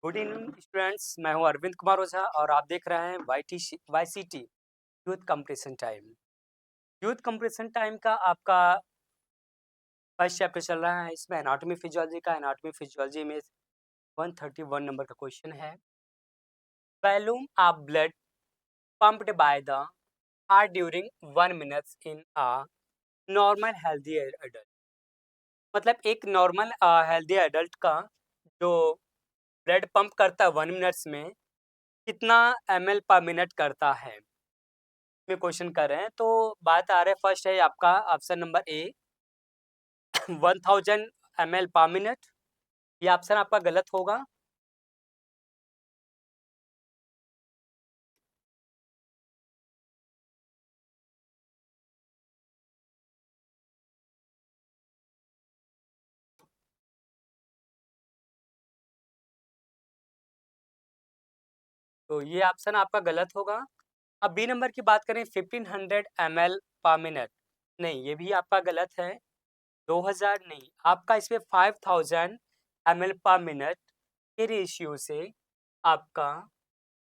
Good evening students, मैं हूं अरविंद कुमार ओझा और आप देख रहे हैं YCT youth compression time. Youth compression time का आपका फर्स्ट चैप्टर चल रहा है। इसमें एनाटॉमी फिजियोलॉजी का एनाटॉमी फिजियोलॉजी में 131 नंबर का क्वेश्चन है। Volume of blood pumped by the heart during 1 minute in a normal healthy adult. मतलब एक नॉर्मल हेल्दी एडल्ट का जो ब्लड पंप करता है 1 मिनट्स में कितना ml पर मिनट करता है, में क्वेश्चन कर रहे हैं। तो बात आ रहा है, फर्स्ट है आपका ऑप्शन नंबर ए 1000 ml पर मिनट। ये ऑप्शन आपका गलत होगा। तो ये ऑप्शन आपका गलत होगा। अब बी नंबर की बात करें 1500 ml पर मिनट, नहीं ये भी आपका गलत है। 2000 नहीं, आपका इसमें 5000 ml पर मिनट के रेशियो से आपका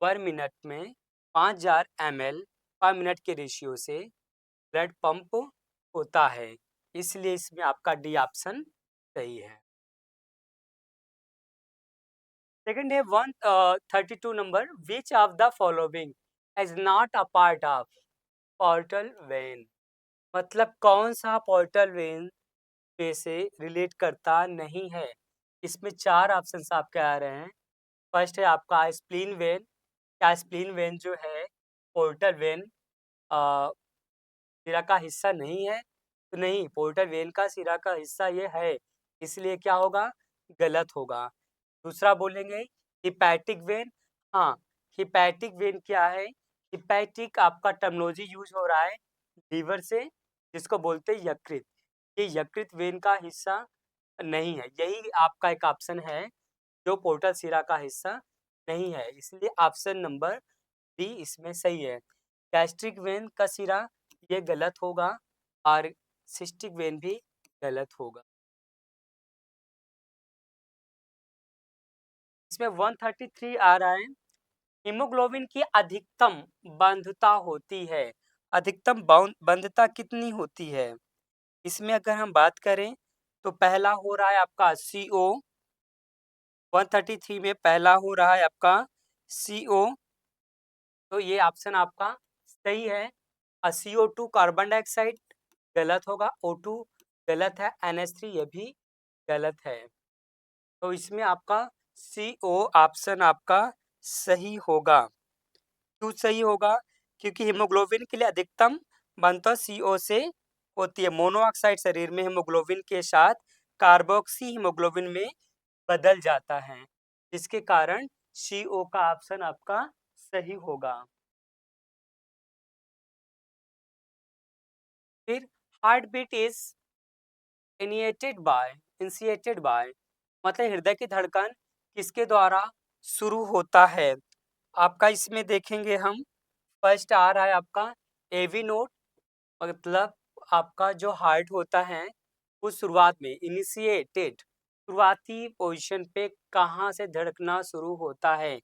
पर मिनट में 5000 ml पर मिनट के रेशियो से ब्लड पंप होता है, इसलिए इसमें आपका डी ऑप्शन सही है। सेकंड है 132 number, which of the following is not a part of portal vein. मतलब कौन सा पोर्टल वेन पे से रिलेट करता नहीं है। इसमें चार ऑप्शंस आपके आ रहे हैं। फर्स्ट है आपका स्प्लीन वेन। क्या स्प्लीन वेन जो है पोर्टल वेन सिरा का हिस्सा नहीं है? तो नहीं, पोर्टल वेन का सिरा का हिस्सा ये है, इसलिए क्या होगा, गलत होगा। दूसरा बोलेंगे हिपैटिक वेन। हाँ, हिपैटिक वेन क्या है? हिपैटिक आपका टर्मिनोलॉजी यूज हो रहा है लीवर से, जिसको बोलते हैं यकृत। ये यकृत वेन का हिस्सा नहीं है, यही आपका एक ऑप्शन है जो पोर्टल सिरा का हिस्सा नहीं है, इसलिए ऑप्शन नंबर डी इसमें सही है। गैस्ट्रिक वेन का सिरा ये गलत होगा और सिस्टिक वेन भी गलत होगा। इसमें 133 आ रहा है, हीमोग्लोबिन की अधिकतम बंधुता होती है। अधिकतम बंधुता कितनी होती है? इसमें अगर हम बात करें तो पहला हो रहा है आपका CO। 133 में पहला हो रहा है आपका CO, तो ये ऑप्शन आपका सही है। CO2 कार्बन डाइऑक्साइड गलत होगा, O2 गलत है, NH3 ये भी गलत है। तो इसमें आपका CO ऑप्शन आपका सही होगा। क्यों सही होगा? क्योंकि हीमोग्लोबिन के लिए अधिकतम बनता CO से होती है। मोनोऑक्साइड शरीर में हीमोग्लोबिन के साथ कार्बोक्सी हीमोग्लोबिन में बदल जाता है, जिसके कारण CO का ऑप्शन आपका सही होगा। फिर heart beat is initiated by, मतलब हृदय की धड़कन किसके द्वारा शुरू होता है? आपका इसमें देखेंगे हम, फर्स्ट आ रहा है आपका एवी नोट। मतलब आपका जो हार्ट होता है वो शुरुआत में इनिशिएटेड, शुरुआती पोजीशन पे कहाँ से धड़कना शुरू होता है?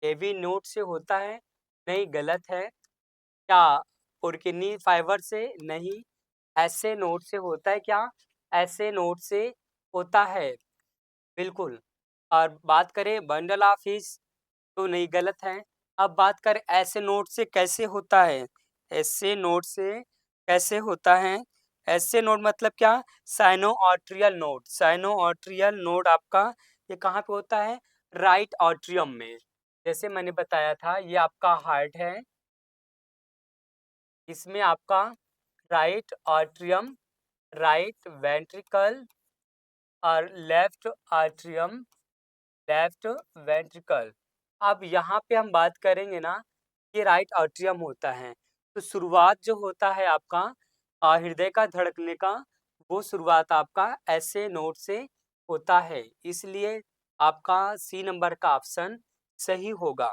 एवी नोट से होता है? नहीं, गलत है। क्या पुरकिनी फाइबर से? नहीं। ऐसे नोट से होता है क्या? ऐसे नोट से होता है, बिल्कुल। और बात करें बंडल ऑफ फिश, तो नहीं, गलत है। अब बात करें ऐसे नोट से कैसे होता है? ऐसे नोट से कैसे होता है? ऐसे नोट मतलब क्या? Sino atrial node. Sino atrial node आपका ये कहाँ पे होता है? राइट आर्ट्रियम में। जैसे मैंने बताया था, ये आपका हार्ट है, इसमें आपका राइट आर्ट्रियम, राइट वेंट्रिकल और लेफ्ट आर्ट्रियम, लेफ्ट वेंट्रिकल। अब यहाँ पे हम बात करेंगे ना, ये राइट आर्ट्रियम होता है। तो शुरुआत जो होता है आपका हृदय का धड़कने का, वो शुरुआत आपका ऐसे नोट से होता है, इसलिए आपका सी नंबर का ऑप्शन सही होगा।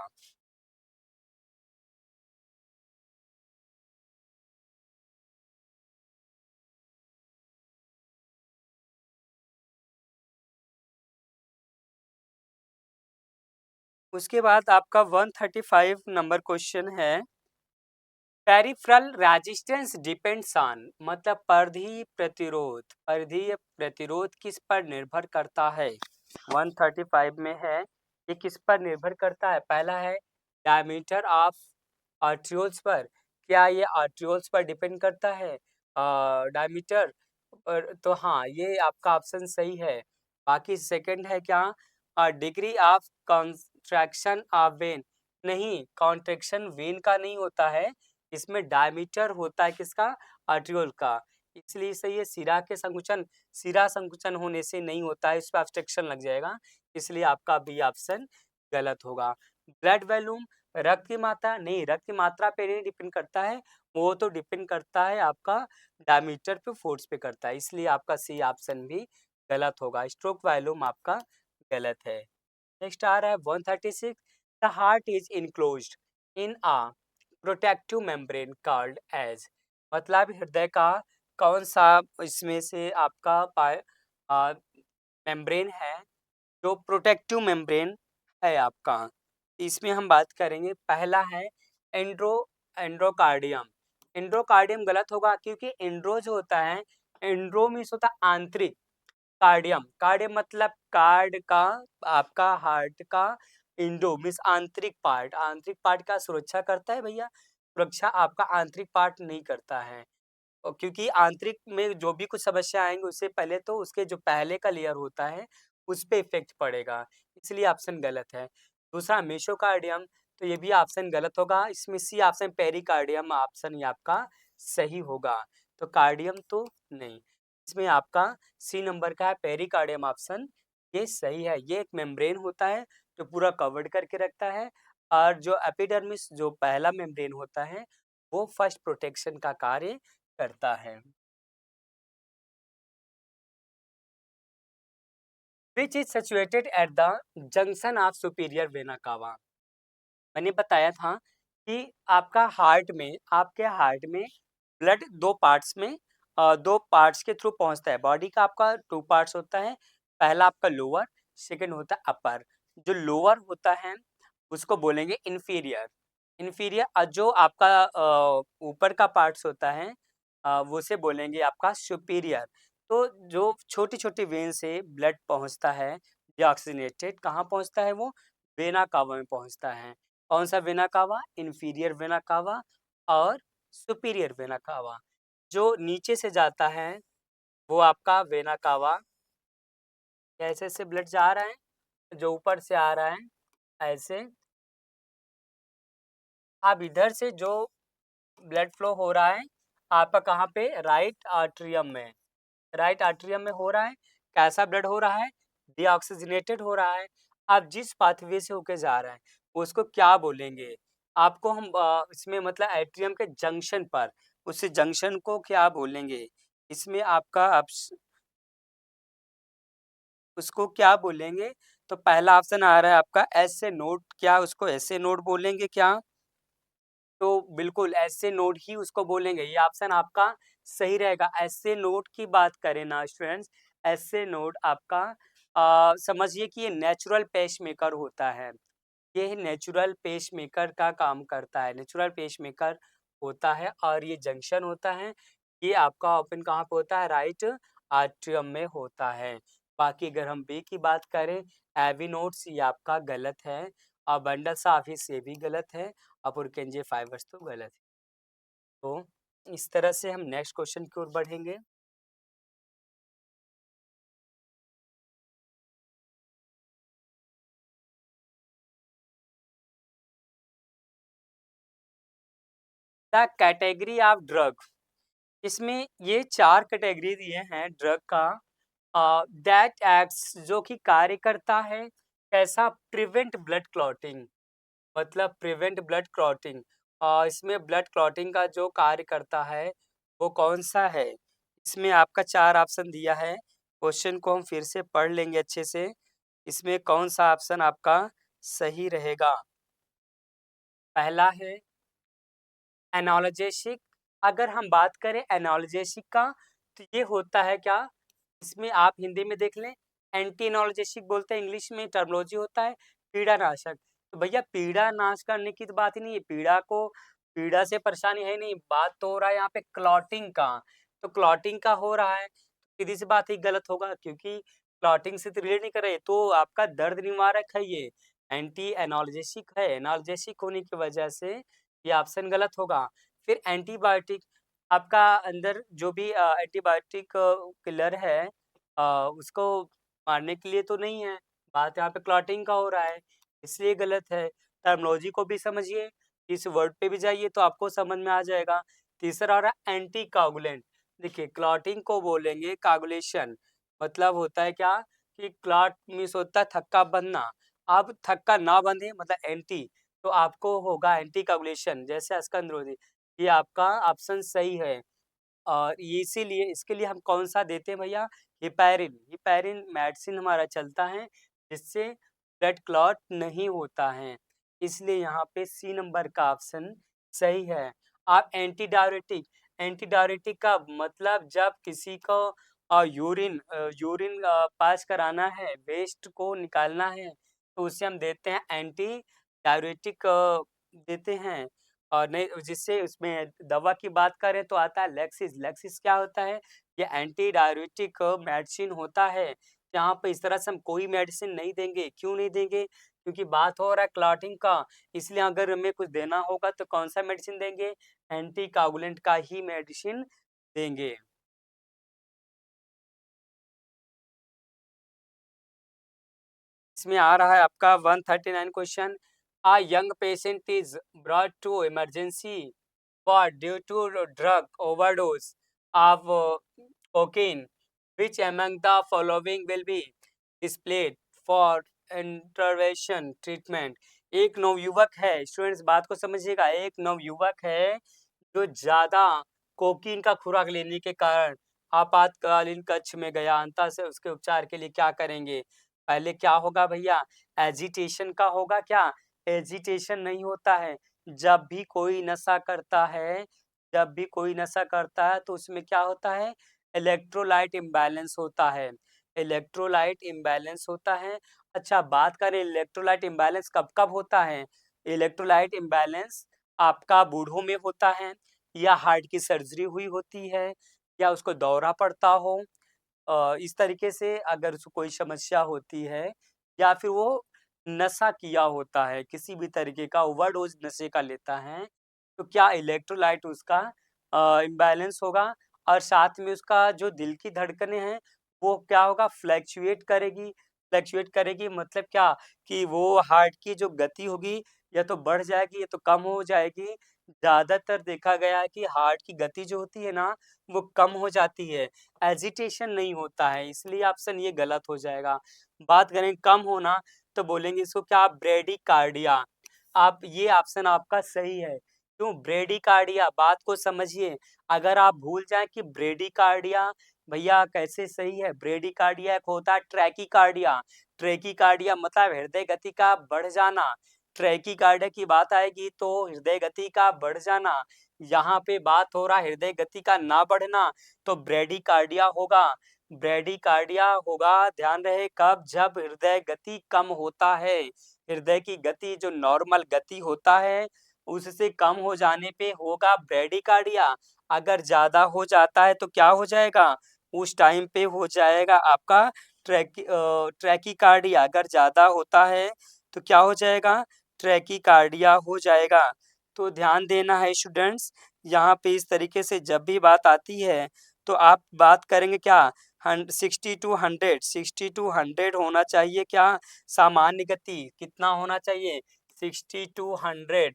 उसके बाद आपका 135 नंबर क्वेश्चन है, पेरिफेरल रेजिस्टेंस डिपेंड्स ऑन, मतलब परिधीय प्रतिरोध किस पर निर्भर करता है। 135 में है, ये किस पर निर्भर करता है। पहला है डायमीटर ऑफ आर्ट्रियोल्स पर, क्या ये आर्ट्रियोल्स पर डिपेंड करता है डायमीटर पर, तो हाँ ये आपका ऑप्शन सही है। बाकी सेकंड है क्या, degree of contraction of when, नहीं कॉन्ट्रैक्शन वेन का नहीं होता है, इसमें डायमीटर होता है किसका, आर्ट्रियोल का, इसलिए सही है। सिरा संकुचन होने से नहीं होता है, इस पर ऑब्स्ट्रक्शन लग जाएगा, इसलिए आपका बी ऑप्शन गलत होगा। ब्लड वॉल्यूम, रक्त की मात्रा, नहीं रक्त की मात्रा पे नहीं डिपेंड करता है, वो तो डिपेंड करता है आपका डायमीटर पे, फोर्स पे करता है, इसलिए आपका सी ऑप्शन भी गलत होगा। स्ट्रोक वॉल्यूम आपका गलत है। नेक्स्ट आ रहा है 136, the heart is enclosed in a protective membrane called as, मतलब हृदय का कौन सा इसमें से आपका मेम्ब्रेन है जो प्रोटेक्टिव मेम्ब्रेन है आपका, इसमें हम बात करेंगे। पहला है एंड्रो एंड्रोकार्डियम, एंड्रोकार्डियम गलत होगा, क्योंकि एंड्रो जो होता है, एंड्रो मीन्स होता है आंतरिक, कार्डियम, कार्डियम मतलब कार्ड का, आपका हार्ट का, इंडो मीन्स आंतरिक पार्ट, आंतरिक पार्ट का सुरक्षा करता है भैया, सुरक्षा आपका आंतरिक पार्ट नहीं करता है। और क्योंकि आंतरिक में जो भी कुछ समस्या आएंगे, उससे पहले तो उसके जो पहले का लेयर होता है उस पे इफेक्ट पड़ेगा, इसलिए ऑप्शन गलत है। दूसरा मेसोकार्डियम, तो ये भी ऑप्शन गलत होगा, इसमें सी ऑप्शन पेरिकार्डियम ऑप्शन ये आपका सही होगा, तो कार्डियम तो नहीं, इसमें आपका सी नंबर का है पेरिकार्डियम ऑप्शन, ये सही है। ये एक मेम्ब्रेन होता है जो पूरा कवर्ड करके रखता है, और जो एपिडर्मिस जो पहला मेम्ब्रेन होता है वो फर्स्ट प्रोटेक्शन का कार्य करता है। Which is situated at the junction of superior vena cava, मैंने बताया था कि आपका हार्ट में, आपके हार्ट में ब्लड दो पार्ट्स में, दो पार्ट्स के थ्रू पहुंचता है। बॉडी का आपका टू पार्ट्स होता है, पहला आपका लोअर, सेकंड होता है अपर। जो लोअर होता है उसको बोलेंगे इन्फीरियर, इन्फीरियर जो आपका ऊपर का पार्ट्स होता है वो से बोलेंगे आपका सुपीरियर। तो जो छोटी छोटी वेन से ब्लड पहुंचता है डीऑक्सीजनेटेड, कहाँ पहुंचता है वो, वेना कावा में पहुंचता है। कौन सा vena cava, inferior vena cava और सुपीरियर वेना कावा। जो नीचे से जाता है वो आपका वेना कावा, ऐसे से ब्लड जा रहा है, जो ऊपर से आ रहा है ऐसे, अब इधर से जो ब्लड फ्लो हो रहा है आपका कहाँ पे, राइट आर्ट्रियम में, राइट आर्ट्रियम में हो रहा है। कैसा ब्लड हो रहा है, डीऑक्सीजनेटेड हो रहा है। आप जिस पाथवे से होके जा रहा है उसको क्या बोलेंगे, आपको हम इसमें मतलब एट्रियम के जंक्शन पर, उस जंक्शन को क्या बोलेंगे, इसमें आपका उसको क्या बोलेंगे। तो पहला ऑप्शन आ रहा है आपका एस से नोड, क्या उसको एस से नोड बोलेंगे क्या, तो बिल्कुल ऐसे नोड ही उसको बोलेंगे, ये ऑप्शन आपका सही रहेगा। ऐसे नोड की बात करें ना स्टूडेंट्स, ऐसे नोड आपका समझिए कि ये नेचुरल पेसमेकर होता है, ये नेचुरल पेसमेकर का काम करता है, नेचुरल पेसमेकर होता है, और ये जंक्शन होता है, ये आपका ओपन कहाँ पे होता है, राइट आर्ट्रियम में होता है। बाकी अगर हम बी की बात करें, एवी नोड्स, ये आपका गलत है, और बंडल्स ऑफ ऑफिस ये भी गलत है, और पुरकेंजे फाइबर्स तो गलत है। तो इस तरह से हम नेक्स्ट क्वेश्चन की ओर बढ़ेंगे। द कैटेगरी ऑफ ड्रग, इसमें ये चार कैटेगरी दिए हैं ड्रग का, दैट एक्ट्स जो कि कार्य करता है, कैसा, प्रिवेंट ब्लड क्लॉटिंग, मतलब प्रिवेंट ब्लड क्लॉटिंग, इसमें ब्लड क्लॉटिंग का जो कार्य करता है वो कौन सा है। इसमें आपका चार ऑप्शन दिया है, क्वेश्चन को हम फिर से पढ़ लेंगे अच्छे से, इसमें कौन सा ऑप्शन आपका सही रहेगा। पहला है एनाल्जेसिक, अगर हम बात करें एनाल्जेसिक का तो ये होता है क्या, इसमें आप हिंदी में देख लें, एंटी एनाल्जेसिक बोलते हैं, इंग्लिश में टर्मिनोलॉजी होता है कीड़ानाशक। तो भैया पीड़ा नाश करने की तो बात ही नहीं है, पीड़ा से परेशानी है नहीं, बात तो हो रहा है यहाँ पे क्लॉटिंग का। तो क्लॉटिंग का हो रहा है, सीधी-सी बात है गलत होगा क्योंकि क्लॉटिंग से तो रिलेट नहीं कर रहे, तो आपका दर्द निवारक है ये, एंटी एनाल्जेसिक है, एनाल्जेसिक होने की वजह से ये ऑप्शन गलत होगा। फिर एंटीबायोटिक, आपका अंदर जो भी एंटीबायोटिक किलर है उसको मारने के लिए तो नहीं है, बात यहाँ पे क्लॉटिंग का हो रहा है, इसलिए गलत है। टर्मिनोलॉजी को भी समझिए, इस वर्ड पे भी जाइए तो आपको समझ में आ जाएगा। तीसरा आ रहा है एंटी कोगुलेंट। देखिए क्लॉटिंग को बोलेंगे कोगुलेशन, मतलब होता है क्या कि क्लॉट मीन्स होता है थक्का बंधना। आप थक्का ना बंधे मतलब एंटी, तो आपको होगा एंटी कोगुलेशन, जैसे स्कंदरोधी। ये आपका ऑप्शन सही है। और ये इसीलिए इसके लिए हम कौन-सा देते हैं भैया? हेपैरिन। हेपैरिन मेडिसिन हमारा चलता है, जिससे ब्लड क्लॉट नहीं होता है। इसलिए यहाँ पे सी नंबर का ऑप्शन सही है। आप एंटी डाययूरेटिक का मतलब जब किसी को यूरिन पास कराना है, वेस्ट को निकालना है, तो उसे हम देते हैं एंटी डाययूरेटिक देते हैं। और नहीं, जिससे उसमें दवा की बात करें तो आता है लैक्सिस। लैक्सिस क्या होता है? ये एंटी डाययूरेटिक मेडिसिन होता है। यहाँ पे इस तरह से हम कोई मेडिसिन नहीं देंगे। क्यों नहीं देंगे? क्योंकि बात हो रहा है क्लॉटिंग का, इसलिए अगर हमें कुछ देना होगा तो कौन-सा मेडिसिन देंगे? एंटी कोगुलेंट का ही मेडिसिन देंगे। इसमें आ रहा है आपका 139 question. A young patient is brought to emergency for due to drug overdose of cocaine. Which among the following will be displayed for intervention treatment? एक नवयुवक है, स्टूडेंट्स बात को समझिएगा, एक नवयुवक है जो ज़्यादा कोकीन का खुराक लेने के कारण आपातकालीन कक्ष में गया, अंतः से उसके उपचार के लिए क्या करेंगे? पहले क्या होगा भैया? एजिटेशन का होगा क्या? एजिटेशन नहीं होता है। जब भी कोई नशा करता है, जब भी कोई नशा करता है तो उसमें क्या होता है? इलेक्ट्रोलाइट इम्बैलेंस होता है, इलेक्ट्रोलाइट इम्बैलेंस होता है। अच्छा बात करें इलेक्ट्रोलाइट इम्बैलेंस कब-कब होता है? इलेक्ट्रोलाइट इम्बैलेंस आपका बूढ़ों में होता है, या हार्ट की सर्जरी हुई होती है, या उसको दौरा पड़ता हो, इस तरीके से अगर उसको कोई समस्या होती है, या फिर वो नशा किया होता है, किसी भी तरीके का ओवरडोज़ नशे का लेता है, तो क्या इलेक्ट्रोलाइट उसका इम्बैलेंस होगा, और साथ में उसका जो दिल की धड़कनें हैं, वो क्या होगा? फ्लक्चुएट करेगी मतलब क्या? कि वो हार्ट की जो गति होगी, या तो बढ़ जाएगी या तो कम हो जाएगी। ज़्यादातर देखा गया है कि हार्ट की गति जो होती है ना, वो कम हो जाती है, एजिटेशन नहीं होता है, इसलिए ऑप्शन ये गलत हो जाएगा। बात करें कम होना, तो बोलेंगे इसको क्या? ब्रेडिकार्डिया। आप ये ऑप्शन आपका सही है। क्यों ब्रेडिकार्डिया? बात को समझिए, अगर आप भूल जाएँ कि ब्रेडिकार्डिया भैया कैसे सही है? ब्रेडिकार्डिया एक होता है ट्रैकीकार्डिया। ट्रैकीकार्डिया मतलब हृदय गति का बढ़ जाना। ट्रैकीकार्डिया की बात आएगी तो हृदय गति का बढ़ जाना। यहाँ पे बात हो रहा है हृदय गति का ना बढ़ना, तो ब्रेडिकार्डिया होगा। ब्रेडिकार्डिया होगा, ध्यान रहे कब? जब हृदय गति कम होता है। हृदय की गति जो नॉर्मल गति होता है, उससे कम हो जाने पे होगा ब्रेडिकार्डिया। अगर ज़्यादा हो जाता है तो क्या हो जाएगा? उस टाइम पे हो जाएगा आपका ट्रैकीकार्डिया। अगर ज़्यादा होता है तो क्या हो जाएगा? ट्रैकीकार्डिया हो जाएगा। तो ध्यान देना है स्टूडेंट्स, यहाँ पे इस तरीके से जब भी बात आती है, तो आप बात करेंगे क्या? 60 टू 100, 60 टू 100 होना चाहिए क्या? सामान्य गति कितना होना चाहिए? 60 टू 100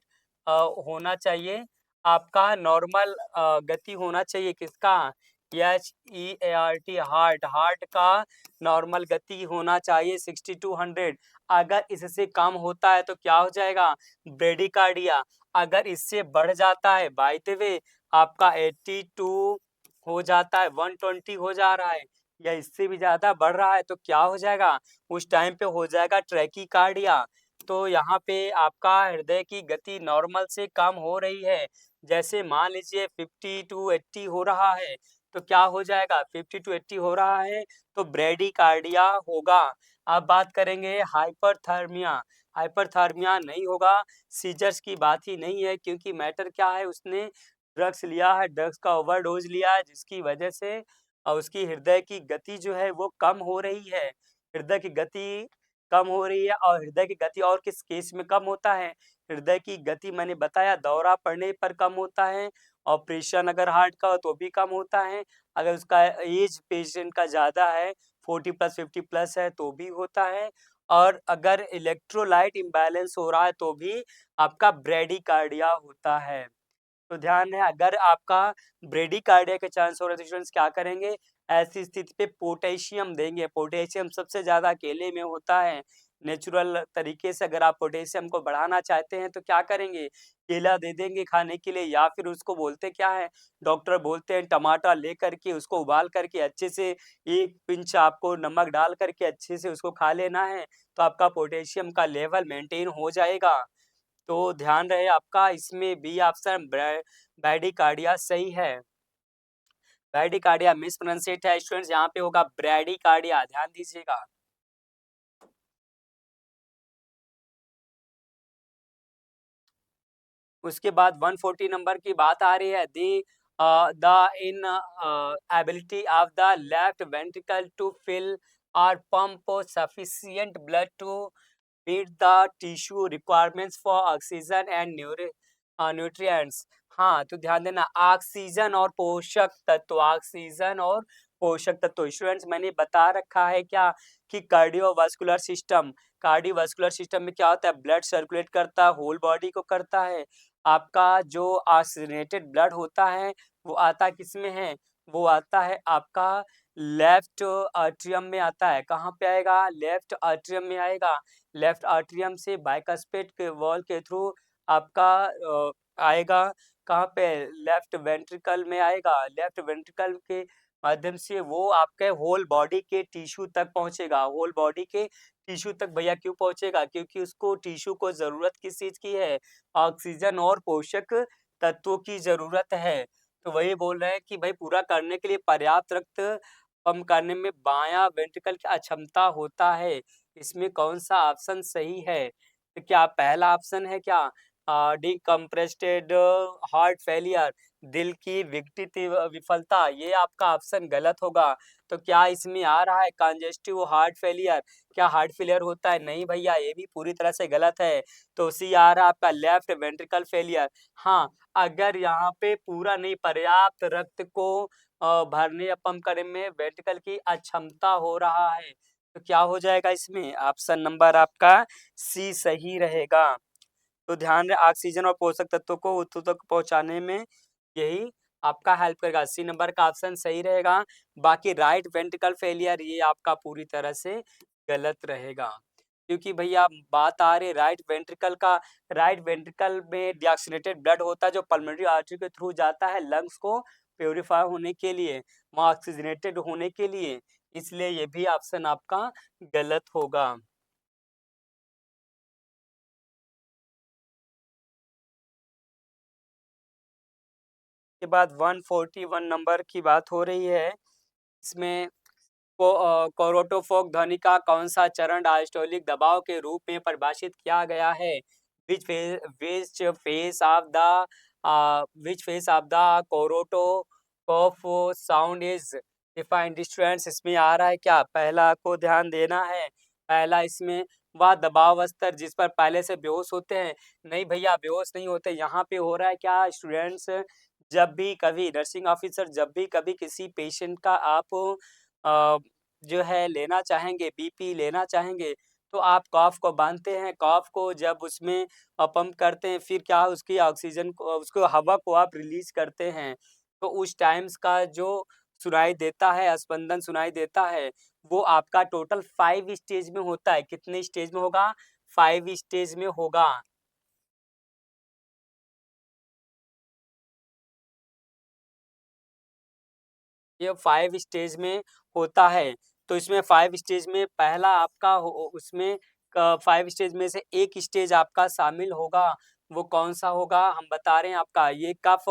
होना चाहिए। आपका नॉर्मल गति होना चाहिए किसका? HEART, हार्ट का नॉर्मल गति होना चाहिए 60 टू 100। अगर इससे कम होता है तो क्या हो जाएगा? ब्रेडिकार्डिया। अगर इससे बढ़ जाता है, बाय द वे आपका 82 हो जाता है, 120 हो जा रहा है, या इससे भी ज़्यादा बढ़ रहा है, तो क्या हो जाएगा? उस टाइम पे हो जाएगा ट्रैकीकार्डिया। तो यहाँ पे आपका हृदय की गति नॉर्मल से कम हो रही है, जैसे मान लीजिए 50 टू 80 हो रहा है, तो क्या हो जाएगा? 50 टू 80 हो रहा है, तो ब्रेडिकार्डिया होगा। अब बात करेंगे हाइपरथर्मिया। हाइपरथर्मिया नहीं होगा, सीजर्स की बात ही नहीं है, क्योंकि मैटर क्या है, उसने ड्रग्स लिया है, ड्रग्स का ओवरडोज लिया है, जिसकी वजह से उसकी हृदय की गति जो है वो कम हो रही है। हृदय की गति कम हो रही है, और हृदय की गति और किस केस में कम होता है? हृदय की गति मैंने बताया दौरा पड़ने पर कम होता है, ऑपरेशन अगर हार्ट का हो तो भी कम होता है, अगर उसका एज पेशेंट का ज़्यादा है 40 प्लस 50 प्लस है तो भी होता है, और अगर इलेक्ट्रोलाइट इम्बैलेंस हो रहा है तो भी आपका ब्रेडिकार्डिया होता है। तो ध्यान है, अगर आपका ब्रेडिकार्डिया के चांस हो रहे हैं तो स्टूडेंट्स क्या करेंगे? ऐसी स्थिति पे पोटेशियम देंगे। पोटेशियम सबसे ज़्यादा केले में होता है। नेचुरल तरीके से अगर आप पोटेशियम को बढ़ाना चाहते हैं तो क्या करेंगे? केला दे देंगे खाने के लिए, या फिर उसको बोलते क्या है, डॉक्टर बोलते हैं टमाटर लेकर के उसको उबाल करके अच्छे से 1 पिंच आपको नमक डाल करके अच्छे से उसको खा लेना है, तो आपका पोटेशियम का लेवल मेंटेन हो जाएगा। तो ध्यान रहे आपका, इसमें बी ऑप्शन ब्रैडिकार्डिया सही है। ब्रैडिकार्डिया मिसप्रोनाउंसिएट है स्टूडेंट्स, यहाँ पे होगा ब्रैडिकार्डिया, ध्यान दीजिएगा। उसके बाद 140 नंबर की बात आ रही है, the inability of the left ventricle to fill और pump sufficient blood to meet the tissue requirements for oxygen and nutrients। हाँ, तो ध्यान देना, ऑक्सीजन और पोषक तत्व, ऑक्सीजन और पोषक तत्व स्टूडेंट्स मैंने बता रखा है क्या, कि कार्डियोवास्कुलर सिस्टम में क्या होता है, ब्लड सर्कुलेट करता है, होल बॉडी को करता है। आपका जो ऑक्सीजनेटेड ब्लड होता है वो आता किसमें है? वो आता है आपका लेफ्ट आर्टरियम में आता है। कहाँ पे आएगा? लेफ्ट आर्टरियम में आएगा। लेफ्ट आर्टरियम से बाइकास्पेड के वॉल के थ्रू आपका आएगा कहाँ पे? लेफ्ट वेंट्रिकल में आएगा। लेफ्ट वेंट्रिकल के माध्यम से वो आपके होल बॉडी के टिश्यू तक पहुँचेगा। होल बॉडी के टिश्यू तक भैया क्यों पहुँचेगा? क्योंकि उसको टिश्यू को ज़रूरत किस चीज़ की है? ऑक्सीजन और पोषक तत्वों की ज़रूरत है। तो वही बोल रहे हैं कि भाई पूरा करने के लिए पर्याप्त रक्त पंप करने में बायां वेंट्रिकल की अक्षमता होता है। इसमें कौन सा ऑप्शन सही है? तो क्या पहला ऑप्शन है क्या, डिकम्प्रेस्टेड हार्ट फेलियर, दिल की विघटित विफलता, ये आपका ऑप्शन गलत होगा। तो क्या इसमें आ रहा है कंजेस्टिव हार्ट फेलियर? क्या हार्ट फेलियर होता है? नहीं भैया, ये भी पूरी तरह से गलत है। तो सी आ रहा है आपका लेफ्ट वेंट्रिकल फेलियर। हाँ, अगर यहाँ पे पूरा नहीं, पर्याप्त रक्त को भरने या पंप करने में वेंट्रिकल की अक्षमता हो रहा है, तो क्या हो जाएगा इसमें? ऑप्शन नंबर आपका सी सही रहेगा। तो ध्यान रहे, ऑक्सीजन और पोषक तत्वों को ऊतकों तक पहुंचाने में यही आपका हेल्प करेगा। सी नंबर का ऑप्शन सही रहेगा। बाकी राइट वेंट्रिकल फेलियर ये आपका पूरी तरह से गलत रहेगा, क्योंकि भैया बात आ रही है राइट वेंट्रिकल का। राइट वेंट्रिकल में डिऑक्सीनेटेड ब्लड होता है जो पल्मोनरी आर्टरी के थ्रू जाता है लंग्स को प्योरीफाई होने के लिए, वहाँ ऑक्सीजनेटेड होने के लिए, इसलिए ये भी ऑप्शन आपका गलत होगा। के बाद 141 नंबर की बात हो रही है। इसमें कोरोटोफोक ध्वनि का कौन सा चरण डायस्टोलिक दबाव के रूप में परिभाषित किया गया है? Which phase which phase of the which phase of the Korotkoff sound is defined students, इसमें आ रहा है क्या? पहला को ध्यान देना है। पहला इसमें वह दबाव स्तर जिस पर पहले से बेहोश होते हैं। नहीं भैया, बेहोश नहीं होते। यहाँ पे हो रहा है क्या स्टूडेंट्स, जब भी कभी नर्सिंग ऑफिसर जब भी कभी किसी पेशेंट का आप अ, जो है लेना चाहेंगे, बीपी लेना चाहेंगे, तो आप कॉफ को बाँधते हैं, कॉफ को जब उसमें पंप करते हैं, फिर क्या उसकी ऑक्सीजन को, उसको हवा को आप रिलीज़ करते हैं, तो उस टाइम्स का जो सुनाई देता है, स्पंदन सुनाई देता है, वो आपका टोटल 5 स्टेज में होता है। कितने स्टेज में होगा? 5 स्टेज में होगा। ये 5 स्टेज में होता है। तो इसमें 5 स्टेज में पहला आपका हो उसमें 5 स्टेज में से एक स्टेज आपका शामिल होगा, वो कौन सा होगा? हम बता रहे हैं आपका ये कफ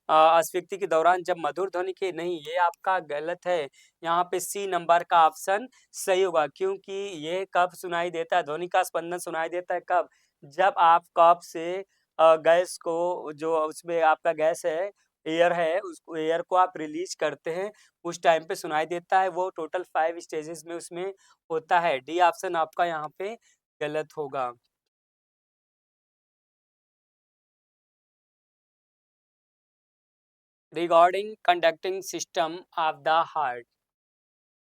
अस्वीकृति के दौरान जब मधुर ध्वनि के नहीं, ये आपका गलत है। यहाँ पे सी नंबर का ऑप्शन सही होगा क्योंकि ये कब सुनाई देता है, ध्वनि का स्पंदन सुनाई देता है कब? जब आप कफ से गैस को जो उसमें आपका गैस है, एयर है, उस एयर को आप रिलीज़ करते हैं, उस टाइम पे सुनाई देता है। वो टोटल 5 स्टेजेस में उसमें होता है। डी ऑप्शन आपका यहाँ पे गलत होगा। Regarding conducting system of the heart,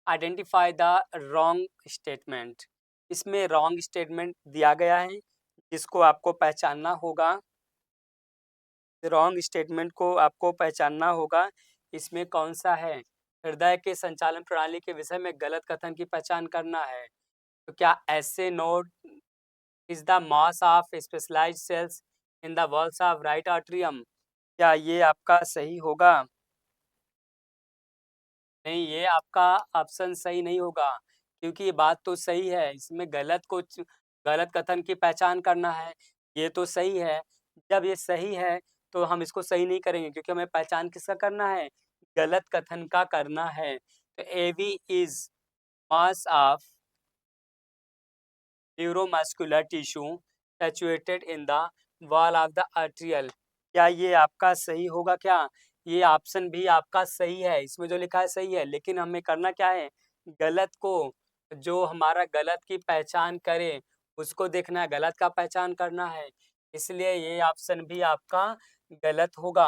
identify the wrong statement. इसमें रॉन्ग स्टेटमेंट दिया गया है, जिसको आपको पहचानना होगा। रॉन्ग स्टेटमेंट को आपको पहचानना होगा। इसमें कौन-सा है? हृदय के संचालन प्रणाली के विषय में गलत कथन की पहचान करना है। तो क्या SA node is the mass of specialised cells in the walls of right atrium? क्या ये आपका सही होगा? नहीं, ये आपका ऑप्शन सही नहीं होगा, क्योंकि ये बात तो सही है, इसमें गलत कथन की पहचान करना है, ये तो सही है। जब ये सही है, तो हम इसको सही नहीं करेंगे क्योंकि हमें पहचान किसका करना है? गलत कथन का करना है। तो AV is mass of neuromuscular tissue saturated in the wall of the arterial. क्या ये आपका सही होगा क्या? ये ऑप्शन भी आपका सही है, इसमें जो लिखा है सही है, लेकिन हमें करना क्या है? गलत को, जो हमारा गलत की पहचान करे, उसको देखना है, गलत का पहचान करना है। इसलिए ये ऑप्शन भी आपका गलत होगा।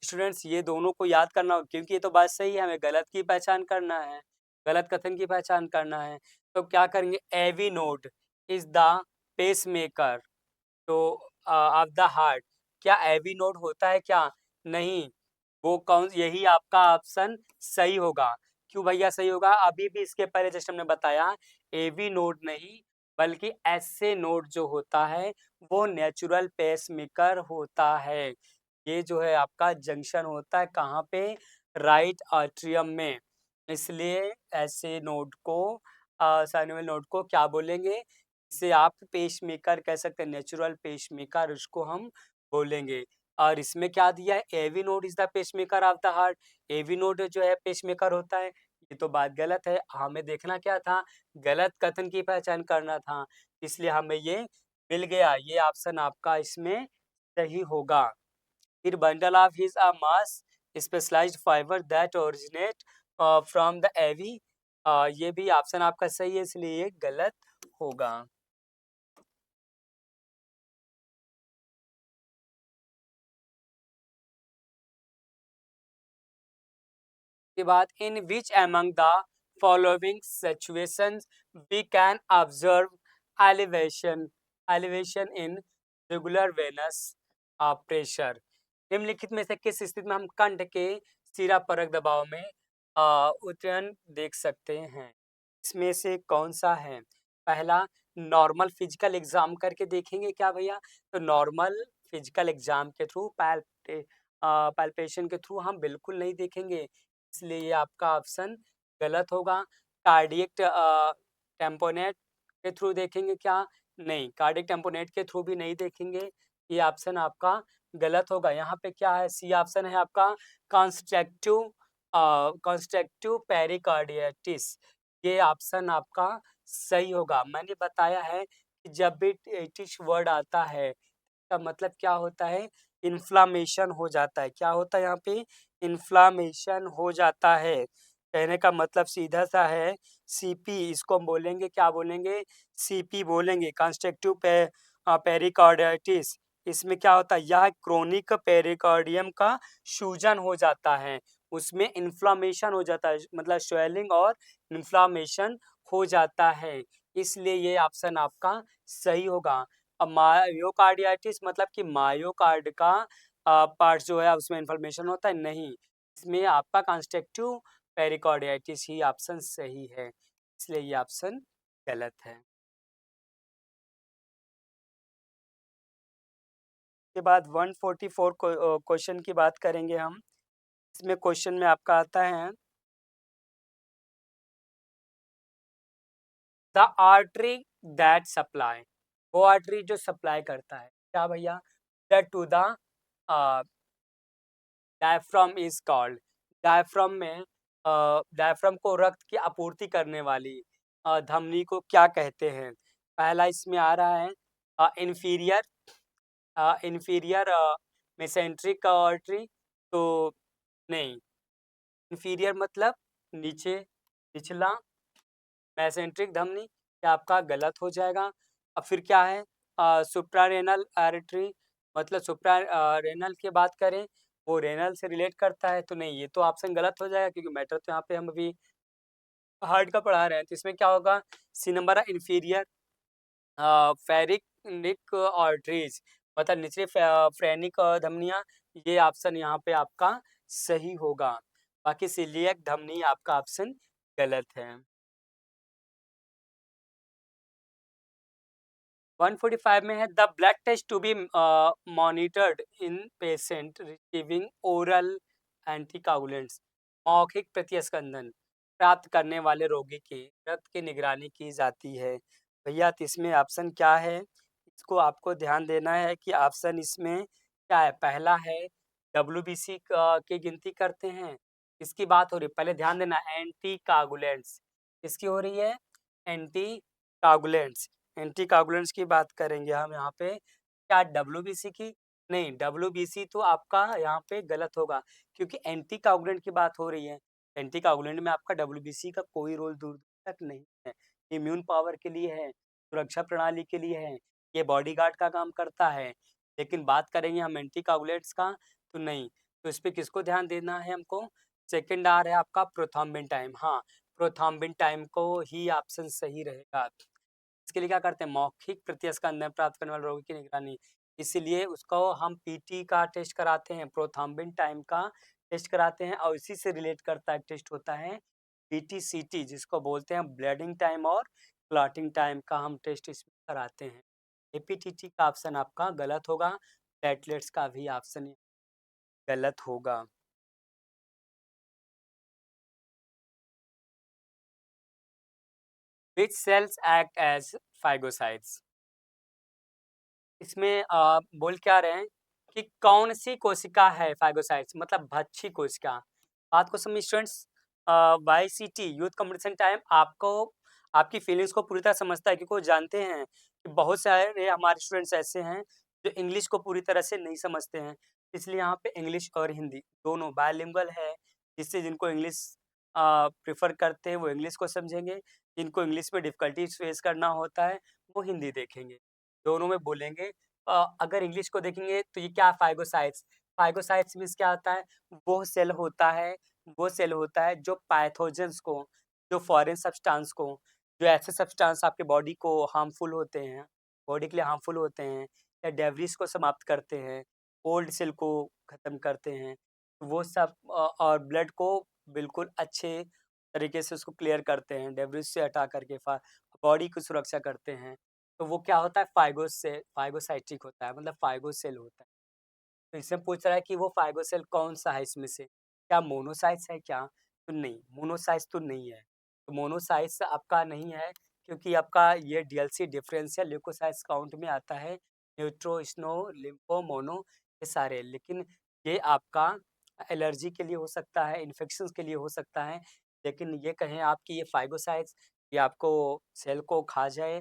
स्टूडेंट्स, ये दोनों को याद करना होगा क्योंकि ये तो बात सही है, हमें गलत की पहचान करना है, गलत कथन की पहचान करना है। तो क्या करेंगे? AV node is the pacemaker तो ऑफ द हार्ट। क्या एवी नोड होता है क्या? नहीं, वो कौन यही आपका ऑप्शन सही होगा। क्यों भैया सही होगा? अभी भी इसके पहले जस्ट हमने बताया, एवी नोड नहीं बल्कि एसए नोड जो होता है वो नेचुरल पेसमेकर होता है। ये जो है आपका जंक्शन होता है कहाँ पे? राइट आर्टरियम में। इसलिए एसए नोड को साइनोवियल नोड को क्या बोलेंगे? इसे आप पेसमेकर कह सकते हैं, नेचुरल पेसमेकर उसको हम बोलेंगे। और इसमें क्या दिया है? AV node is the pacemaker of the heart. AV node जो है पेसमेकर होता है, ये तो बात गलत है। हमें देखना क्या था? गलत कथन की पहचान करना था, इसलिए हमें ये मिल गया। ये ऑप्शन आपका इसमें सही होगा। फिर bundle of His a mass specialised fibre that originate from the AV, ये भी ऑप्शन आपका सही है, इसलिए ये गलत होगा। के बाद in which among the following situations we can observe elevation elevation in regular venous pressure. निम्नलिखित में से किस स्थिति में हम कंठ के सिरा परक दबाव में उतरण देख सकते हैं? इसमें से कौन सा है? पहला, नॉर्मल फिजिकल एग्जाम करके देखेंगे क्या भैया? तो नॉर्मल फिजिकल एग्जाम के थ्रू पैल्पेशन के थ्रू हम बिल्कुल नहीं देखेंगे, इसलिए ये आपका ऑप्शन गलत होगा। कार्डियक टेम्पोनेट के थ्रू देखेंगे क्या? नहीं, कार्डियक टेम्पोनेट के थ्रू भी नहीं देखेंगे, ये ऑप्शन आपका गलत होगा। यहाँ पे क्या है? सी ऑप्शन है आपका कंस्ट्रक्टिव कंस्ट्रक्टिव पेरिकार्डियटिस, ये ऑप्शन आपका सही होगा। मैंने बताया है कि जब भी टिश वर्ड आता है का मतलब क्या होता है? इन्फ्लामेशन हो जाता है। क्या होता है यहाँ पे? इन्फ्लामेशन हो जाता है। कहने का मतलब सीधा-सा है, सीपी इसको हम बोलेंगे, क्या बोलेंगे? सीपी बोलेंगे, कंस्ट्रक्टिव पेरिकार्डिटिस। इसमें क्या होता है? यह क्रोनिक पेरिकार्डियम का सूजन हो जाता है, उसमें इन्फ्लामेशन हो जाता है, मतलब स्वेलिंग और इन्फ्लामेशन हो जाता है, इसलिए ये ऑप्शन आपका सही होगा। अब मायोकार्डियाटिस मतलब कि मायोकार्ड का पार्ट जो है उसमें इन्फ्लेमेशन होता है, नहीं, इसमें आपका कंस्ट्रक्टिव पेरिकार्डियाटिस ही ऑप्शन सही है, इसलिए ये ऑप्शन गलत है। के बाद 144 क्वेश्चन की बात करेंगे हम। इसमें क्वेश्चन में आपका आता है द आर्टरी दैट सप्लाई, वो आर्टरी जो सप्लाई करता है क्या भैया? Blood to the diaphragm is called. Diaphragm में डायफ्राम को रक्त की आपूर्ति करने वाली धमनी को क्या कहते हैं? पहला इसमें आ रहा है इंफीरियर इंफीरियर मेसेंट्रिक आर्टरी। तो नहीं, इंफीरियर मतलब नीचे, निचला, मेसेंट्रिक धमनी, ये आपका गलत हो जाएगा। अब फिर क्या है सुप्रारेनल आर्टरी, मतलब रेनल की बात करें वो रेनल से रिलेट करता है, तो नहीं, ये तो ऑप्शन गलत हो जाएगा क्योंकि मैटर तो यहाँ पे हम अभी हार्ट का पढ़ा रहे हैं। तो इसमें क्या होगा, सी नंबर है इंफीरियर फेरिक आर्टरीज, मतलब निचली फ्रेनिक धमनियाँ, ये ऑप्शन यहाँ पे आपका सही होगा। बाकी सिलियक धमनी आपका ऑप्शन गलत है। 145 में है the blood test to be monitored in patient receiving oral anticoagulants. मौखिक प्रतिस्पंदन प्राप्त करने वाले रोगी की रक्त की निगरानी की जाती है। भैया तो इसमें ऑप्शन क्या है, इसको आपको ध्यान देना है कि ऑप्शन इसमें क्या है। पहला है WBC की गिनती करते हैं, इसकी बात हो रही है, पहले ध्यान देना, एंटी कागुलेंट्स इसकी हो रही है, एंटी कागुलेंट्स, एंटी कागुलेंट्स की बात करेंगे हम यहाँ पे। क्या WBC की? नहीं, WBC तो आपका यहाँ पे गलत होगा क्योंकि एंटी कागुलेंट की बात हो रही है। एंटी कागुलेंट में आपका WBC का कोई रोल दूर तक नहीं है। इम्यून पावर के लिए है, सुरक्षा प्रणाली के लिए है, ये बॉडीगार्ड का काम करता है। लेकिन बात करेंगे हम एंटी कागुलेंट्स का, तो नहीं। तो इस पे किसको ध्यान देना है हमको? सेकंड आ रहा है आपका प्रोथ्रोम्बिन टाइम। हाँ, प्रोथ्रोम्बिन टाइम को ही ऑप्शन सही रहेगा। इसके लिए क्या करते हैं, मौखिक प्रतिस्पंदन प्राप्त करने वाले रोगी की निगरानी, इसीलिए उसको हम पीटी का टेस्ट कराते हैं, प्रोथ्रोम्बिन टाइम का टेस्ट कराते हैं, और इसी से रिलेट करता है टेस्ट होता है पीटीसीटी, जिसको बोलते हैं ब्लीडिंग टाइम और क्लॉटिंग टाइम का हम टेस्ट इसमें कराते हैं। एपीटीटी का ऑप्शन आपका गलत होगा, प्लेटलेट्स का भी ऑप्शन गलत होगा। विच सेल्स एक्ट एज फाइगोसाइट्स, इसमें बोल क्या रहे हैं कि कौन सी कोशिका है फाइगोसाइट्स, मतलब भक्षी कोशिका। बात को समझ students, YCT youth competition time आपको आपकी फीलिंग्स को पूरी तरह समझता है, क्योंकि वो जानते हैं कि बहुत सारे हमारे स्टूडेंट्स ऐसे हैं जो इंग्लिश को पूरी तरह से नहीं समझते हैं। इसलिए यहाँ पे इंग्लिश और हिंदी दोनों बायलिंगुअल है, जिससे जिनको इंग्लिश प्रेफर करते हैं वो इंग्लिश को समझेंगे, जिनको इंग्लिश में डिफिकल्टीज फेस करना होता है वो हिंदी देखेंगे, दोनों में बोलेंगे। अगर इंग्लिश को देखेंगे तो ये क्या, फाइगोसाइट्स, फाइगोसाइट्स मीन्स क्या होता है, वो सेल होता है, वो सेल होता है जो पैथोजेंस को, जो फॉरेन सब्सटेंस को, जो ऐसे सब्सटेंस आपके बॉडी को हार्मफुल होते हैं, बॉडी के लिए हार्मफुल होते हैं, या डेवरीज को समाप्त करते हैं, ओल्ड सेल को ख़त्म करते हैं, वो सब और ब्लड को बिल्कुल अच्छे तरीके से उसको क्लियर करते हैं, डेवरीज से हटा करके बॉडी की सुरक्षा करते हैं। तो वो क्या होता है, फाइगोसाइटिक होता है, मतलब फाइगोसेल होता है। तो इससे पूछ रहा है कि वो फाइगोसेल कौन सा है इसमें से, क्या मोनोसाइट्स है क्या? तो नहीं, मोनोसाइट्स तो नहीं है। तो मोनोसाइट्स आपका नहीं है क्योंकि आपका ये डीएलसी डिफरेंशियल ल्यूकोसाइट्स काउंट में आता है, न्यूट्रो, स्नो, लिम्फो, मोनो, ये सारे। लेकिन ये आपका एलर्जी के लिए हो सकता है, इन्फेक्शन के लिए हो सकता है, लेकिन ये कहें आप कि ये फाइगोसाइट्स ये आपको सेल को खा जाए,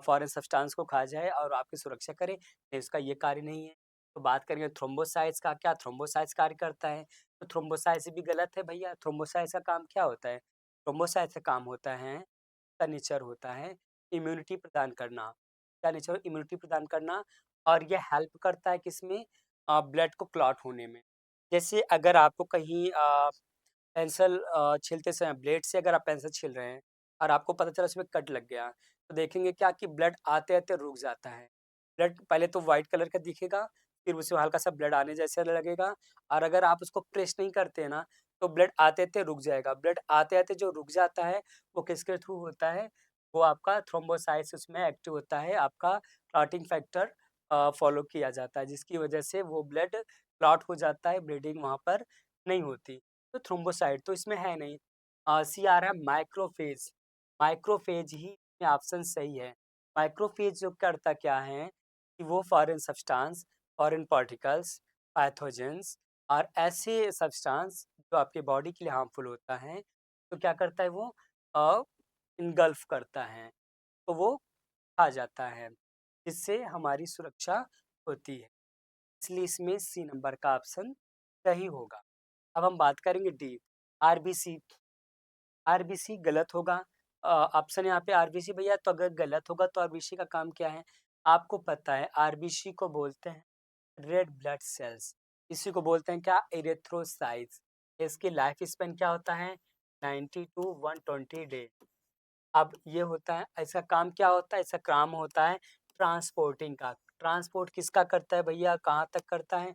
फॉरेन सब्सटेंस को खा जाए और आपकी सुरक्षा करे, नहीं, इसका ये कार्य नहीं है। तो बात करेंगे थ्रोम्बोसाइट्स का, क्या थ्रोम्बोसाइट्स कार्य करता है? तो थ्रोम्बोसाइट्स भी गलत है भैया। थ्रोम्बोसाइट्स का काम क्या होता है? थ्रोम्बोसाइट्स का काम होता है, का नेचर होता है इम्यूनिटी प्रदान करना, का नेचर इम्यूनिटी प्रदान करना, और ये हेल्प करता है किसमें, ब्लड को क्लॉट होने में। जैसे अगर आपको कहीं पेंसिल छीलते समय ब्लेड से अगर आप पेंसिल छील रहे हैं और आपको पता चला उसमें कट लग गया, तो देखेंगे क्या कि ब्लड आते-आते रुक जाता है। ब्लड पहले तो व्हाइट कलर का दिखेगा, फिर उसमें हल्का-सा ब्लड आने जैसा लगेगा, और अगर आप उसको प्रेस नहीं करते हैं ना, तो ब्लड आते-आते रुक जाएगा। ब्लड आते-आते जो रुक जाता है, वो किसके थ्रू होता है? वो आपका थ्रोम्बोसाइट्स उसमें एक्टिव होता है, आपका क्लॉटिंग फैक्टर फॉलो किया जाता है, जिसकी वजह से वो ब्लड क्लॉट हो जाता है, ब्लीडिंग वहाँ पर नहीं होती। तो थ्रोम्बोसाइट तो इसमें है नहीं। सी आ रहा है माइक्रोफेज, माइक्रोफेज ही इसमें ऑप्शन सही है। माइक्रोफेज जो करता क्या है कि वो foreign substance foreign particles, pathogens और ऐसे सब्सटेंस जो आपके बॉडी के लिए हार्मफुल होता है, तो क्या करता है वो इनगल्फ करता है, तो वो खा जाता है, जिससे हमारी सुरक्षा होती है। इसलिए इसमें सी नंबर का ऑप्शन सही होगा। अब हम बात करेंगे डी, आरबीसी। आरबीसी गलत होगा। ऑप्शन यहाँ पे आरबीसी भैया, तो अगर गलत होगा तो आरबीसी का काम क्या है? आपको पता है आरबीसी को बोलते हैं रेड ब्लड सेल्स। इसी को बोलते हैं क्या? इरेथ्रोसाइट्स। इसकी लाइफ स्पेन क्या होता है? 90 टू 120 डे। अब ये होता है, इसका काम क्या होता है? इसका काम होता है ट्रांसपोर्टिंग का। ट्रांसपोर्ट किसका करता है भैया? कहाँ तक करता है?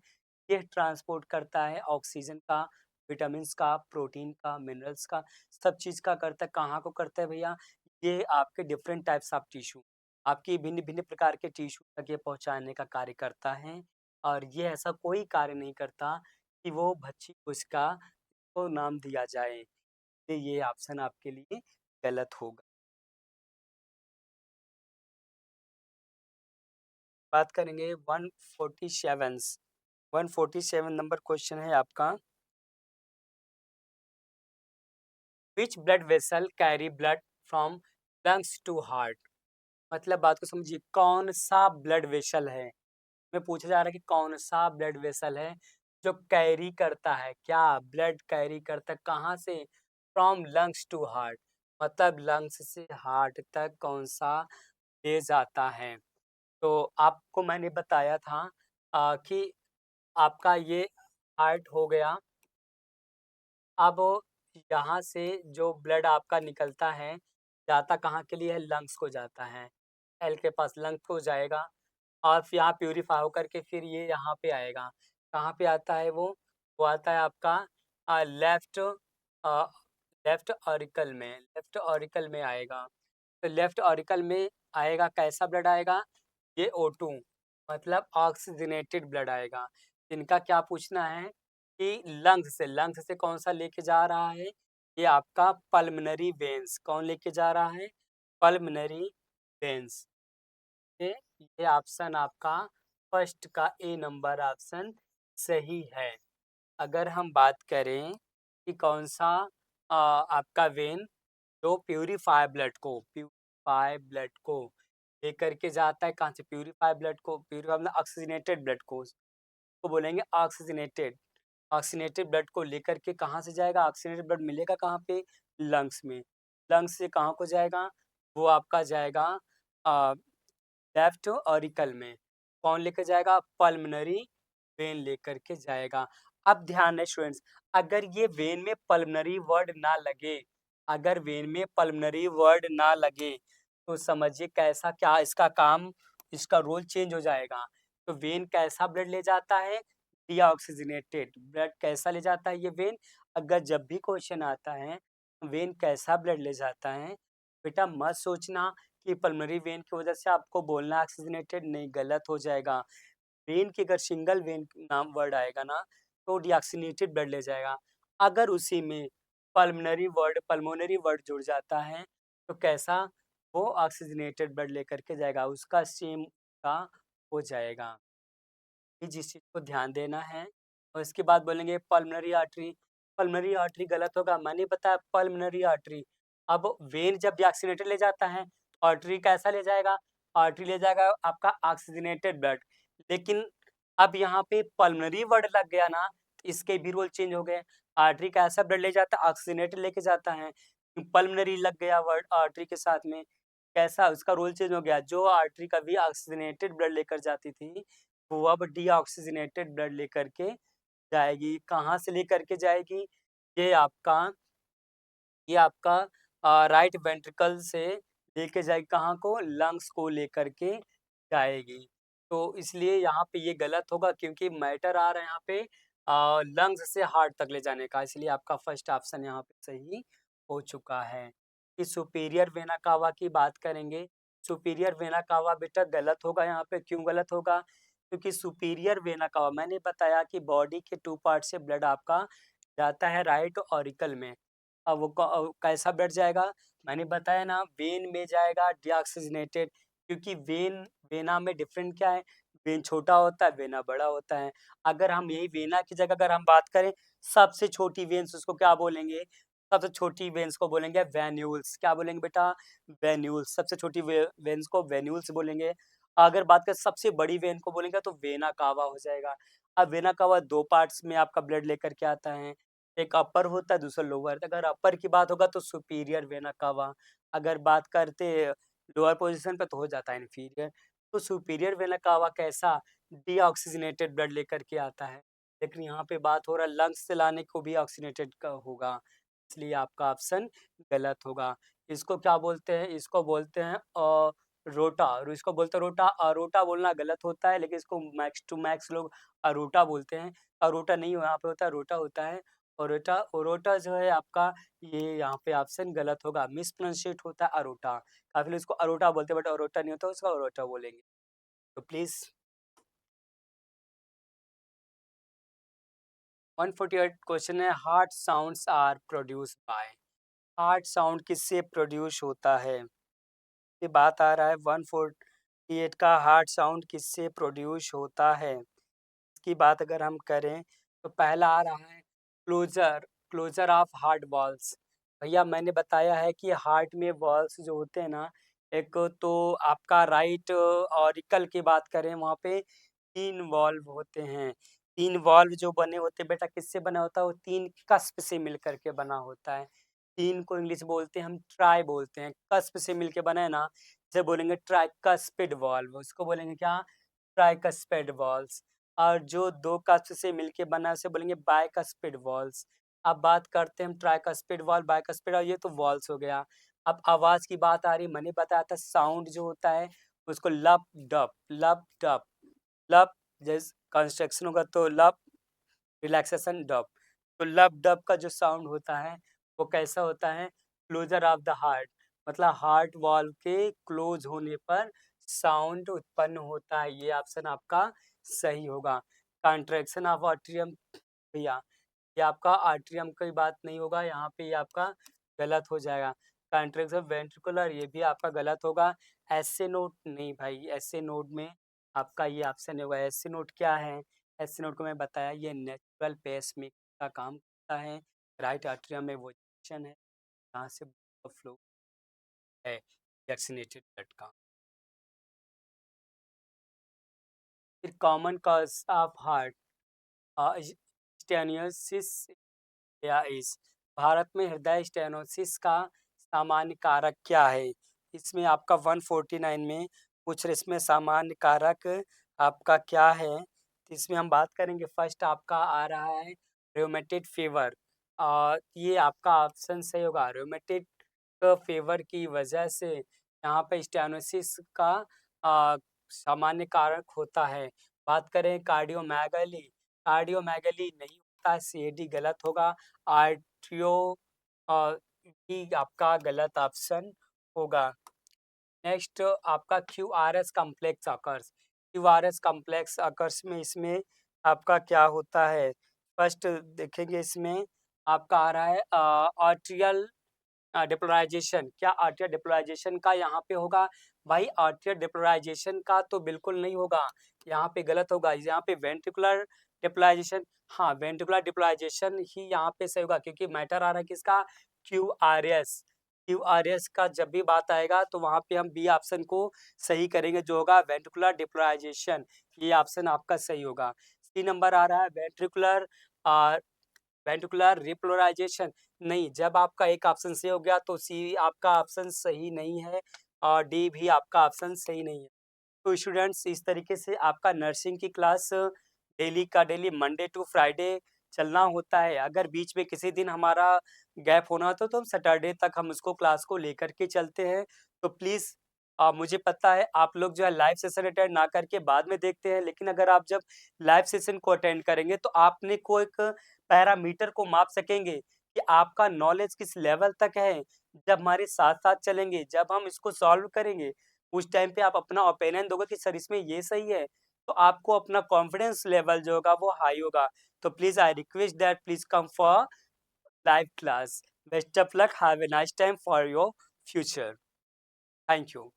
ये ट्रांसपोर्ट करता है ऑक्सीजन का, विटामिन्स का, प्रोटीन का, मिनरल्स का, सब चीज़ का करता है। कहाँ को करता है भैया? ये आपके डिफरेंट टाइप्स ऑफ टिश्यू, आपकी भिन्न भिन्न प्रकार के टिश्यू तक ये पहुँचाने का कार्य करता है। और ये ऐसा कोई कार्य नहीं करता कि वो भक्षी कोशिका को नाम दिया जाए। तो ये ऑप्शन आपके लिए गलत होगा। बात करेंगे 147। 147 नंबर क्वेश्चन है आपका, which blood vessel carry blood from lungs to heart. मतलब बात को समझिए, कौन सा ब्लड वेसल है, मैं पूछा जा रहा है कि कौन सा ब्लड वेसल है जो कैरी करता है, क्या ब्लड कैरी करता है, कहाँ से? फ्रॉम लंग्स टू हार्ट, मतलब लंग्स से हार्ट तक कौन सा ले जाता है। तो आपको मैंने बताया था कि आपका ये हार्ट हो गया। अब यहाँ से जो ब्लड आपका निकलता है, जाता कहाँ के लिए है? लंग्स को जाता है। एल के पास लंग्स को जाएगा और फिर यहाँ प्यूरीफाई होकर के फिर ये यहाँ पे आएगा। कहाँ पे आता है वो? वो आता है आपका लेफ्ट लेफ्ट ऑरिकल में, लेफ्ट ऑरिकल में आएगा। तो लेफ्ट ऑरिकल में आएगा, कैसा ब्लड आएगा? ये O2, मतलब ऑक्सीजनेटेड ब्लड आएगा। इनका क्या पूछना है कि लंग्स से कौन सा लेके जा रहा है? ये आपका पल्मनरी वेन्स। कौन लेके जा रहा है? Pulmonary veins. ये ऑप्शन आपका फर्स्ट का ए नंबर ऑप्शन सही है। अगर हम बात करें कि कौन सा आपका वेन जो प्यूरिफाई ब्लड को लेकर के जाता है, कहाँ से? प्यूरिफाई ब्लड को, प्यूरिफाई मतलब ऑक्सीजनेटेड ब्लड को बोलेंगे ऑक्सीजनेटेड। ऑक्सीजनेटेड ब्लड को लेकर के कहाँ से जाएगा? ऑक्सीजनेटेड ब्लड मिलेगा कहाँ पे? लंग्स में। लंग्स से कहाँ को जाएगा? वो आपका जाएगा लेफ्ट ऑरिकल में। कौन लेकर जाएगा? पल्मनरी वेन लेकर के जाएगा। अब ध्यान है स्टूडेंट्स, अगर ये वेन में पल्मनरी वर्ड ना लगे, अगर वेन में पल्मनरी वर्ड ना लगे, तो समझिए कैसा क्या इसका काम, इसका रोल चेंज हो जाएगा। तो वेन कैसा ब्लड ले जाता है? डीऑक्सीजनेटेड ब्लड कैसा ले जाता है ये वेन? अगर जब भी क्वेश्चन आता है वेन कैसा ब्लड ले जाता है, बेटा मत सोचना कि पल्मोनरी वेन की वजह से आपको बोलना ऑक्सीजनेटेड, नहीं, गलत हो जाएगा। वेन की अगर सिंगल वेन नाम वर्ड आएगा ना, तो डीऑक्सीनेटेड ब्लड ले जाएगा। अगर उसी में पल्मोनरी वर्ड जुड़ जाता है, तो कैसा? वो ऑक्सीजनेटेड ब्लड लेकर के जाएगा, उसका सेम का हो जाएगा। ये जिस चीज़ को ध्यान देना है। और इसके बाद बोलेंगे पल्मोनरी आर्टरी। पल्मोनरी आर्टरी गलत होगा, मैंने बताया पल्मोनरी आर्टरी। अब वेन जब डीऑक्सीनेटेड ले जाता है, आर्टरी कैसा ले जाएगा? आर्टरी ले जाएगा आपका ऑक्सीजनेटेड ब्लड। लेकिन अब यहाँ पे पल्मोनरी वर्ड लग गया ना, तो इसके भी रोल चेंज हो गए। आर्टरी कैसा ब्लड ले जाता है? ऑक्सीजनेटेड लेके जाता है। पल्मोनरी लग गया वर्ड आर्टरी के साथ में, कैसा उसका रोल चेंज हो गया? जो आर्टरी कभी ऑक्सीजनेटेड ब्लड लेकर जाती थी, वो अब डीऑक्सीजनेटेड ब्लड लेकर के जाएगी। कहाँ से लेकर के जाएगी? ये आपका ये आपका राइट वेंट्रिकल से लेके जाएगी, कहाँ को? लंग्स को लेकर के जाएगी। तो इसलिए यहाँ पे ये गलत होगा, क्योंकि मैटर आ रहा है यहाँ पे लंग्स से हार्ट तक ले जाने का, इसलिए आपका फर्स्ट ऑप्शन यहाँ पे सही हो चुका है। कि सुपीरियर वेना कावा की बात करेंगे। सुपीरियर वेना कावा बेटा गलत होगा यहाँ पे। क्यों गलत होगा? क्योंकि सुपीरियर वेना कावा, मैंने बताया कि बॉडी के 2 पार्ट से ब्लड आपका जाता है राइट ऑरिकल में। अब वो कैसा ब्लड जाएगा? मैंने बताया ना, वेन में जाएगा डीऑक्सीजनेटेड, क्योंकि वेना में डिफरेंट क्या है? वेन छोटा होता है, वेना बड़ा होता है। अगर हम यही वेना की जगह अगर हम बात करें सबसे छोटी वेन्स उसको क्या बोलेंगे? सबसे छोटी वेन्स को बोलेंगे वेन्यूल्स। क्या बोलेंगे बेटा? वेन्यूल्स। सबसे छोटी वेन्स को वेन्यूल्स बोलेंगे। अगर बात करें सबसे बड़ी वेन को बोलेंगे तो वेना कावा हो जाएगा। अब वेना कावा 2 पार्ट्स में आपका ब्लड लेकर के आता है। एक अपर होता है, दूसरा लोअर। अगर अपर की बात होगा तो सुपीरियर वेना कावा। अगर बात करते लोअर पोज़ीशन पे तो हो जाता है इन्फीरियर। तो सुपीरियर वेना कावा कैसा? डीऑक्सीजनेटेड ब्लड लेकर के आता है। लेकिन यहाँ पे बात हो रहा है लंग्स से लाने को भी ऑक्सीजनेटेड का होगा, इसलिए आपका ऑप्शन गलत होगा। इसको क्या बोलते हैं? इसको बोलते हैं रोटा, और इसको बोलते हैं रोटा। अरोटा बोलना गलत होता है, लेकिन इसको मैक्स टू मैक्स लोग अरोटा बोलते हैं। अरोटा नहीं यहाँ पे होता है, रोटा होता है। ओरोटा ओरोटा जो है आपका, ये यहाँ पे ऑप्शन गलत होगा, मिसप्रोनाउंशिएट होता है अरोटा। काफ़ी लोग इसको अरोटा बोलते हैं, बट अरोटा नहीं होता, उसको अरोटा बोलेंगे। तो प्लीज़ 148 क्वेश्चन है, heart sounds are produced by. Heart sound किससे प्रोड्यूस होता है? ये बात आ रहा है 148 का, हार्ट साउंड किससे प्रोड्यूस होता है? इसकी बात अगर हम करें तो पहला आ रहा है closure, closure of heart valves. भैया मैंने बताया है कि हार्ट में वॉल्स जो होते हैं ना, एक तो आपका राइट ऑरिकल की बात करें वहाँ पे 3 वॉल्व होते हैं। 3 वॉल्व जो बने होते हैं बेटा किससे बना होता है? वो 3 कस्प से मिल कर के बना होता है। 3 को इंग्लिश बोलते हैं हम ट्राई बोलते हैं। कस्प से मिलके बना है ना, जैसे बोलेंगे ट्राइकस्पिड वॉल्व, उसको बोलेंगे क्या? Tricuspid valves. और जो 2 कस्प से मिलके बना है उसे बोलेंगे बाइकस्पिड वॉल्व्स। अब बात करते हैं हम ट्राइकस्पिड वॉल्व, बाइकस्पिड, और ये तो वॉल्व्स हो गया। अब आवाज़ की बात आ रही, मैंने बताया था साउंड जो होता है उसको लब डब, लब डब, लब जैसे कंस्ट्रक्शन होगा तो लब, रिलैक्सेशन डब। तो लब डब का जो साउंड होता है वो कैसा होता है? क्लोजर ऑफ द हार्ट, मतलब हार्ट वॉल्व के क्लोज होने पर साउंड उत्पन्न होता है। ये ऑप्शन आपका सही होगा। कॉन्ट्रैक्शन ऑफ आर्टरियम, भैया ये आपका आर्टरियम की बात नहीं होगा, यहाँ पे ये आपका गलत हो जाएगा। कॉन्ट्रैक्शन वेंट्रिकुलर, ये भी आपका गलत होगा। एसए नोट नहीं भाई, एसए नोट में आपका ये ऑप्शन नहीं होगा। एसए नोट क्या है? एसए नोट को मैं बताया, ये नेचुरल पेसमेकर का काम करता है। राइट आर्टरियम में वो जंक्शन है जहाँ से फ्लो है वैक्सीनेटेड ब्लड का। फिर common cause of heart stenosis या इस भारत में हृदय स्टेनोसिस का सामान्य कारक क्या है? इसमें आपका 149 में पूछ रहे, इसमें सामान्य कारक आपका क्या है? तो इसमें हम बात करेंगे, फर्स्ट आपका आ रहा है रोमेटिक फीवर। ये आपका ऑप्शन सही होगा। रोमेटिक फीवर की वजह से यहाँ पे स्टेनोसिस का आ, सामान्य कारक होता है। बात करें कार्डियोमैगली, कार्डियोमैगली नहीं होता है, सीएडी गलत होगा। आर्ट्रियो भी आपका गलत ऑप्शन होगा। नेक्स्ट आपका QRS complex occurs, QRS complex occurs में इसमें आपका क्या होता है? फर्स्ट देखेंगे, इसमें आपका आ रहा है आर्ट्रियल डिपोलराइजेशन। क्या आर्टियल डिपोलराइजेशन का यहाँ पे होगा? भाई आर्टियल डिपोलराइजेशन का तो बिल्कुल नहीं होगा, यहाँ पे गलत होगा। यहाँ पे वेंट्रिकुलर डिपोलराइजेशन, हाँ वेंट्रिकुलर डिपोलराइजेशन ही यहाँ पे सही होगा, क्योंकि मैटर आ रहा है किसका? Q R S. Q R S का जब भी बात आएगा तो वहाँ पे हम बी ऑप्शन को सही करेंगे, जो होगा वेंट्रिकुलर डिपोलराइजेशन। ये ऑप्शन आपका सही होगा। सी नंबर आ रहा है वेंट्रिकुलर वेंट्रिकुलर रिपोलराइजेशन। नहीं, जब आपका एक ऑप्शन सही हो गया तो सी आपका ऑप्शन सही नहीं है, और डी भी आपका ऑप्शन सही नहीं है। तो स्टूडेंट्स इस तरीके से आपका नर्सिंग की क्लास डेली का डेली मंडे टू फ्राइडे चलना होता है। अगर बीच में किसी दिन हमारा गैप होना होता तो हम सैटरडे तक हम उसको क्लास को लेकर के चलते हैं। तो प्लीज़ मुझे पता है आप लोग जो है लाइव सेशन अटेंड ना करके बाद में देखते हैं, लेकिन अगर आप जब लाइव सेशन को अटेंड करेंगे तो आपने को एक पैरामीटर को माप सकेंगे कि आपका नॉलेज किस लेवल तक है। जब हमारे साथ-साथ चलेंगे, जब हम इसको सॉल्व करेंगे, उस टाइम पे आप अपना ओपिनियन दोगे कि सर इसमें ये सही है, तो आपको अपना कॉन्फिडेंस लेवल जो होगा वो हाई होगा। तो please I request that please come for live class. Best of luck, have a nice time for your future. Thank you.